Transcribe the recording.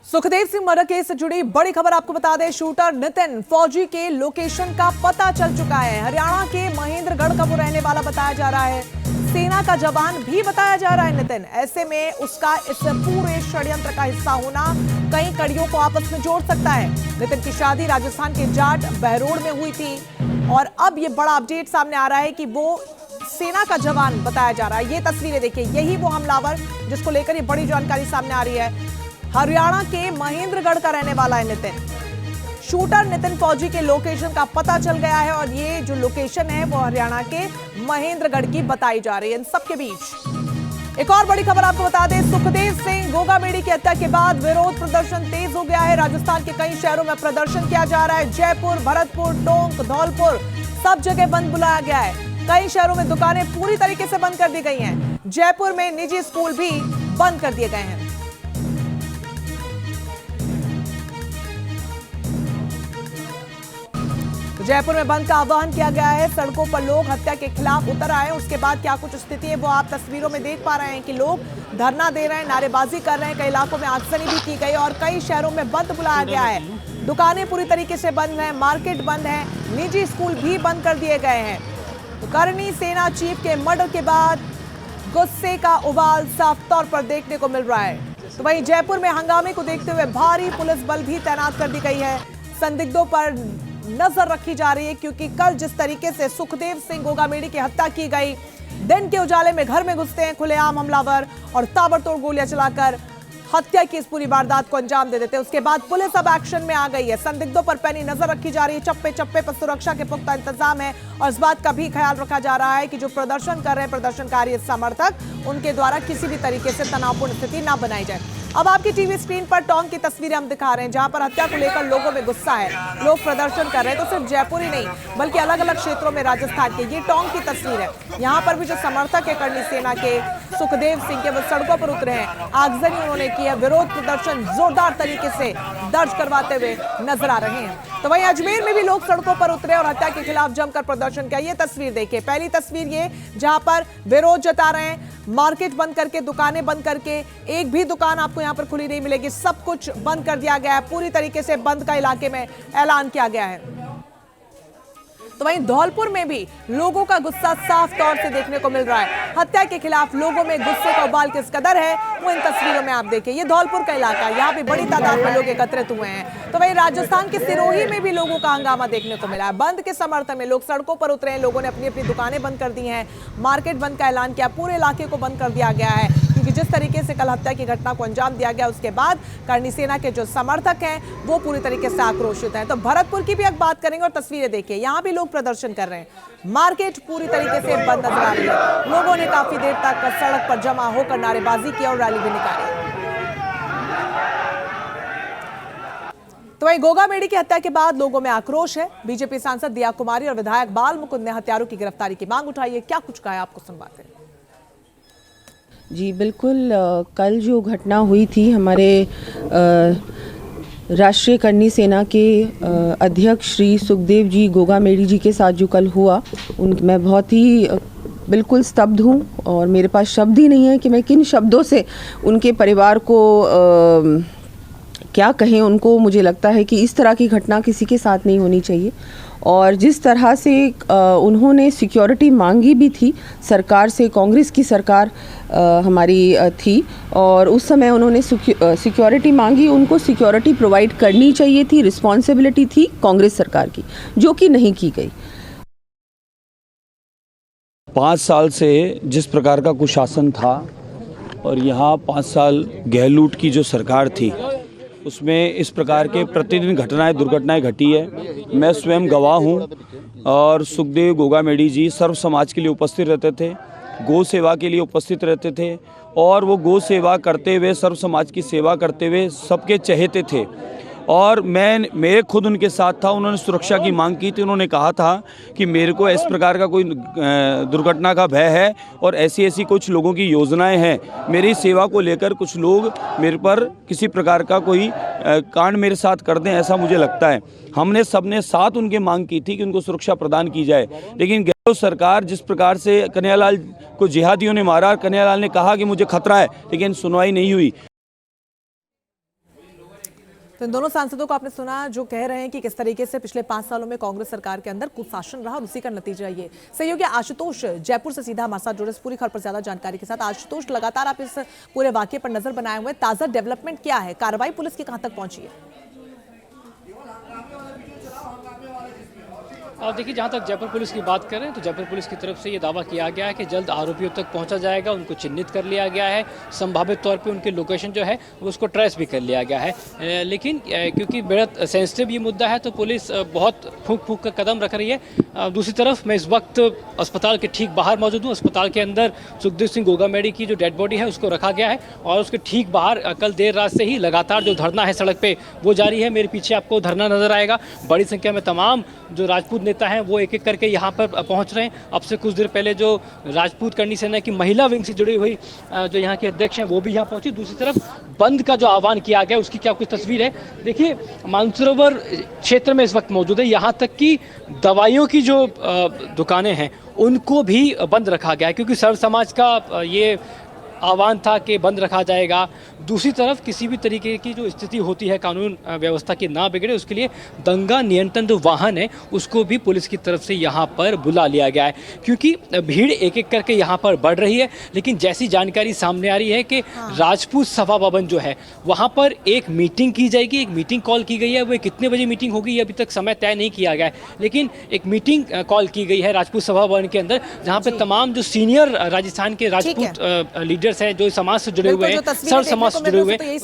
Sukhdev Singh murder case से जुड़ी बड़ी खबर आपको बता दें। शूटर नितिन फौजी के लोकेशन का पता चल चुका है। हरियाणा के महेंद्रगढ़ का वो रहने वाला बताया जा रहा है। सेना का जवान भी बताया जा रहा है नितिन। ऐसे में उसका इस पूरे षड्यंत्र का हिस्सा होना कई कड़ियों को आपस में जोड़ सकता है। नितिन की शादी राजस्थान के जाट बहरोड में हुई थी और अब ये बड़ा अपडेट सामने आ रहा है कि वो सेना का जवान बताया जा रहा है। ये तस्वीरें देखिए, यही वो हमलावर जिसको लेकर ये बड़ी जानकारी सामने आ रही है। हरियाणा के महेंद्रगढ़ का रहने वाला है नितिन। शूटर नितिन फौजी के लोकेशन का पता चल गया है और ये जो लोकेशन है वो हरियाणा के महेंद्रगढ़ की बताई जा रही है। इन सबके बीच एक और बड़ी खबर आपको बता दें। सुखदेव सिंह गोगामेडी की हत्या के बाद विरोध प्रदर्शन तेज हो गया है। राजस्थान के कई शहरों में प्रदर्शन किया जा रहा है। जयपुर, भरतपुर, टोंक, धौलपुर सब जगह बंद बुलाया गया है। कई शहरों में दुकानें पूरी तरीके से बंद कर दी गई हैं। जयपुर में निजी स्कूल भी बंद कर दिए गए हैं। जयपुर में बंद का आह्वान किया गया है। सड़कों पर लोग हत्या के खिलाफ उतर आए। उसके बाद क्या कुछ स्थिति है वो आप तस्वीरों में देख पा रहे हैं कि लोग धरना दे रहे हैं, नारेबाजी कर रहे हैं। कई इलाकों में आगजनी भी की गई और कई शहरों में बंद बुलाया गया है। दुकानें पूरी तरीके से बंद हैं, मार्केट बंद है, निजी स्कूल भी बंद कर दिए गए हैं। तो करनी सेना चीफ के मर्डर के बाद गुस्से का उबाल साफ तौर पर देखने को मिल रहा है। तो वहीं जयपुर में हंगामे को देखते हुए भारी पुलिस बल भी तैनात कर दी गई है। संदिग्धों पर नजर रखी जा रही है क्योंकि कल जिस तरीके से सुखदेव सिंह गोगामेडी की हत्या की गई, दिन के उजाले में घर में घुसते हैं खुलेआम हमलावर और ताबड़तोड़ गोलियां चलाकर हत्या की इस पूरी वारदात को अंजाम दे देते हैं। उसके बाद पुलिस अब एक्शन में आ गई है। संदिग्धों पर पैनी नजर रखी जा रही है। चप्पे चप्पे पर सुरक्षा के पुख्ता इंतजाम है और इस बात का भी ख्याल रखा जा रहा है कि जो प्रदर्शन कर रहे हैं प्रदर्शनकारी समर्थक, उनके द्वारा किसी भी तरीके से तनावपूर्ण स्थिति ना बनाई जाए। अब आपकी टीवी स्क्रीन पर टोंक की तस्वीरें हम दिखा रहे हैं जहां पर हत्या को लेकर लोगों में गुस्सा है, लोग प्रदर्शन कर रहे हैं। तो सिर्फ जयपुर ही नहीं बल्कि अलग अलग क्षेत्रों में राजस्थान के, ये टोंक की तस्वीर है। यहाँ पर भी जो समर्थक है करनी सेना के सुखदेव सिंह के वो सड़कों पर उतरे हैं, आगजनी उन्होंने की है, विरोध प्रदर्शन जोरदार तरीके से दर्ज करवाते हुए नजर आ रहे हैं। तो वहीं अजमेर में भी लोग सड़कों पर उतरे और हत्या के खिलाफ जमकर प्रदर्शन किया। ये तस्वीर देखिए, पहली तस्वीर ये जहां पर विरोध जता रहे हैं, मार्केट बंद करके, दुकानें बंद करके, एक भी दुकान आपको यहां पर खुली नहीं मिलेगी, सब कुछ बंद कर दिया गया है। पूरी तरीके से बंद का इलाके में ऐलान किया गया है। तो वहीं धौलपुर में भी लोगों का गुस्सा साफ तौर से देखने को मिल रहा है। हत्या के खिलाफ लोगों में गुस्से का उबाल किस कदर है वो इन तस्वीरों में आप देखिए। ये धौलपुर का इलाका है, यहाँ पे बड़ी तादाद में लोग एकत्रित हुए हैं। तो वहीं राजस्थान के सिरोही में भी लोगों का हंगामा देखने को मिला है। बंद के समर्थन में लोग सड़कों पर उतरे हैं। लोगों ने अपनी अपनी दुकानें बंद कर दी हैं, मार्केट बंद का ऐलान किया, पूरे इलाके को बंद कर दिया गया है क्योंकि जिस तरीके से कल हत्या की घटना को अंजाम दिया गया उसके बाद करनी सेना के जो समर्थक हैं वो पूरी तरीके से आक्रोशित हैं। तो भरतपुर की भी अब बात करेंगे और तस्वीरें देखिए, यहाँ भी लोग प्रदर्शन कर रहे हैं। मार्केट पूरी तरीके से बंद नजर आ रही है। लोगों ने काफी देर तक सड़क पर जमा होकर नारेबाजी की और रैली भी निकाली। तो वहीं गोगामेडी की हत्या के बाद लोगों में आक्रोश है। बीजेपी सांसद दिया कुमारी और विधायक बाल मुकुंद ने हत्यारों की गिरफ्तारी की मांग उठाई है। क्या कुछ कहा है आपको सुनवाते हैं। जी बिल्कुल, कल जो घटना हुई थी हमारे राष्ट्रीय करनी सेना के अध्यक्ष श्री सुखदेव जी गोगामेडी जी के साथ जो कल हुआ, मैं बहुत ही बिल्कुल स्तब्ध हूँ और मेरे पास शब्द ही नहीं है कि मैं किन शब्दों से उनके परिवार को क्या कहें। उनको मुझे लगता है कि इस तरह की घटना किसी के साथ नहीं होनी चाहिए और जिस तरह से उन्होंने सिक्योरिटी मांगी भी थी सरकार से, कांग्रेस की सरकार हमारी थी और उस समय उन्होंने सिक्योरिटी मांगी, उनको सिक्योरिटी प्रोवाइड करनी चाहिए थी, रिस्पॉन्सिबिलिटी थी कांग्रेस सरकार की, जो कि नहीं की गई। 5 साल से जिस प्रकार का कुशासन था और यहाँ 5 साल गहलोत की जो सरकार थी उसमें इस प्रकार के प्रतिदिन दुर्घटनाएं घटी है। मैं स्वयं गवाह हूँ और सुखदेव गोगामेडी जी सर्व समाज के लिए उपस्थित रहते थे, गौ सेवा के लिए उपस्थित रहते थे और वो गौ सेवा करते हुए, सर्व समाज की सेवा करते हुए सबके चहेते थे और मैं खुद उनके साथ था। उन्होंने सुरक्षा की मांग की थी। उन्होंने कहा था कि मेरे को इस प्रकार का कोई दुर्घटना का भय है और ऐसी कुछ लोगों की योजनाएं हैं, मेरी सेवा को लेकर कुछ लोग मेरे पर किसी प्रकार का कोई कांड मेरे साथ कर दें, ऐसा मुझे लगता है। हमने सबने साथ उनके मांग की थी कि उनको सुरक्षा प्रदान की जाए, लेकिन गहलोत सरकार जिस प्रकार से कन्हैयालाल को जिहादियों ने मारा, कन्हैयालाल ने कहा कि मुझे खतरा है, लेकिन सुनवाई नहीं हुई। तो इन दोनों सांसदों को आपने सुना जो कह रहे हैं कि किस तरीके से पिछले 5 सालों में कांग्रेस सरकार के अंदर कुशासन रहा और उसी का नतीजा ये। सहयोगी आशुतोष जयपुर से सीधा हमारे साथ जुड़े इस पूरी खबर पर ज्यादा जानकारी के साथ। आशुतोष, लगातार आप इस पूरे वाकये पर नजर बनाए हुए, ताजा डेवलपमेंट क्या है, कार्रवाई पुलिस की कहां तक पहुंची है? देखिए, जहाँ तक जयपुर पुलिस की बात करें तो जयपुर पुलिस की तरफ से ये दावा किया गया है कि जल्द आरोपियों तक पहुंचा जाएगा, उनको चिन्हित कर लिया गया है, संभावित तौर पे उनकी लोकेशन जो है वो उसको ट्रेस भी कर लिया गया है। लेकिन क्योंकि बेहद सेंसिटिव ये मुद्दा है तो पुलिस बहुत फूंक फूंक कर कदम रख रही है। दूसरी तरफ मैं इस वक्त अस्पताल के ठीक बाहर मौजूद हूँ। अस्पताल के अंदर सुखदेव सिंह गोगामेडी की जो डेड बॉडी है उसको रखा गया है और उसके ठीक बाहर कल देर रात से ही लगातार जो धरना है सड़क पे वो जारी है। मेरे पीछे आपको धरना नजर आएगा। बड़ी संख्या में तमाम जो राजपूत नेता हैं वो एक एक करके यहाँ पर पहुँच रहे हैं। अब से कुछ देर पहले जो राजपूत करनी सेना की महिला विंग से जुड़ी हुई जो यहाँ के अध्यक्ष हैं वो भी यहाँ पहुँची। दूसरी तरफ बंद का जो आह्वान किया गया उसकी क्या कुछ तस्वीर है, देखिए मानसरोवर क्षेत्र में इस वक्त मौजूद है। यहाँ तक कि दवाइयों की जो दुकानें हैं उनको भी बंद रखा गया है क्योंकि सर्व समाज का ये आह्वान था कि बंद रखा जाएगा। दूसरी तरफ किसी भी तरीके की जो स्थिति होती है कानून व्यवस्था की ना बिगड़े उसके लिए दंगा नियंत्रण जो वाहन है उसको भी पुलिस की तरफ से यहाँ पर बुला लिया गया है क्योंकि भीड़ एक एक करके यहाँ पर बढ़ रही है। लेकिन जैसी जानकारी सामने आ रही है कि राजपूत सभा भवन जो है वहाँ पर एक मीटिंग की जाएगी, एक मीटिंग कॉल की गई है। वो कितने बजे मीटिंग होगी ये अभी तक समय तय नहीं किया गया है, लेकिन एक मीटिंग कॉल की गई है राजपूत सभा भवन के अंदर जहाँ पर तमाम जो सीनियर राजस्थान के राजपूत लीडर्स हैं जो समाज से जुड़े हुए हैं, सर्व समाज से जुड़े हुए हैं,